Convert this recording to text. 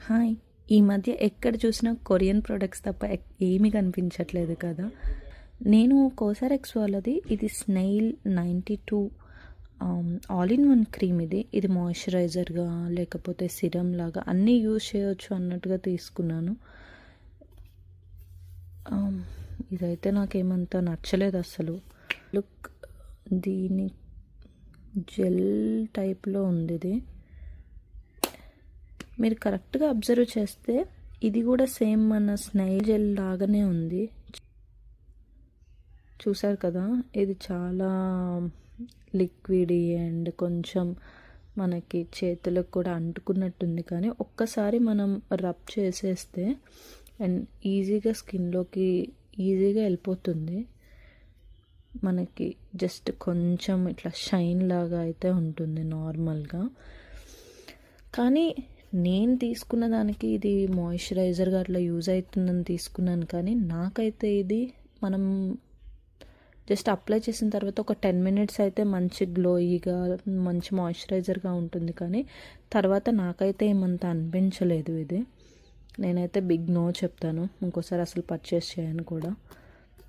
Hi! ఈ మధ్య ఎక్కడ చూసినా కొరియన్ ప్రొడక్ట్స్ తప్ప ఏమీ కనిపించట్లేదు కదా! నేను కోసారెక్స్ వాళ్ళది ఇది snail 92 all in one cream ఇది. ఇది మాయిశ్చరైజర్‌గా లేకపోతే సిరమ్ లాగా అన్నీ యూజ్ చేయొచ్చు అన్నట్టుగా తీసుకున్నాను. ఆహ్, ఇదైతే నాకేమంత నచ్చలేదు అస్సలు. లుక్ దీని జెల్ టైప్‌లో ఉందిది. మీరు కరెక్ట్‌గా అబ్జర్వ్ చేస్తే ఇది కూడా సేమ్ మన స్నైల్ జెల్ లాగానే ఉంది. చూసారు కదా! ఇది చాలా లిక్విడీ అండ్ కొంచెం మనకి చేతులకు కూడా అంటుకున్నట్టుంది. కానీ ఒక్కసారి మనం రబ్ చేసేస్తే అండ్ ఈజీగా స్కిన్లోకి ఈజీగా వెళ్ళిపోతుంది. మనకి జస్ట్ కొంచెం ఇట్లా షైన్ లాగా అయితే ఉంటుంది నార్మల్గా. కానీ నేను తీసుకున్న దానికి ఇది మాయిశ్చరైజర్గా అట్లా యూజ్ అవుతుందని తీసుకున్నాను. కానీ నాకైతే ఇది మనం జస్ట్ అప్లై చేసిన తర్వాత ఒక 10 మినిట్స్ అయితే మంచి గ్లోయిగా మంచి మాయిశ్చరైజర్గా ఉంటుంది. కానీ తర్వాత నాకైతే ఏమంత అనిపించలేదు ఇది. నేనైతే బిగ్ నో చెప్తాను. ఇంకోసారి అసలు పర్చేస్ చేయను కూడా.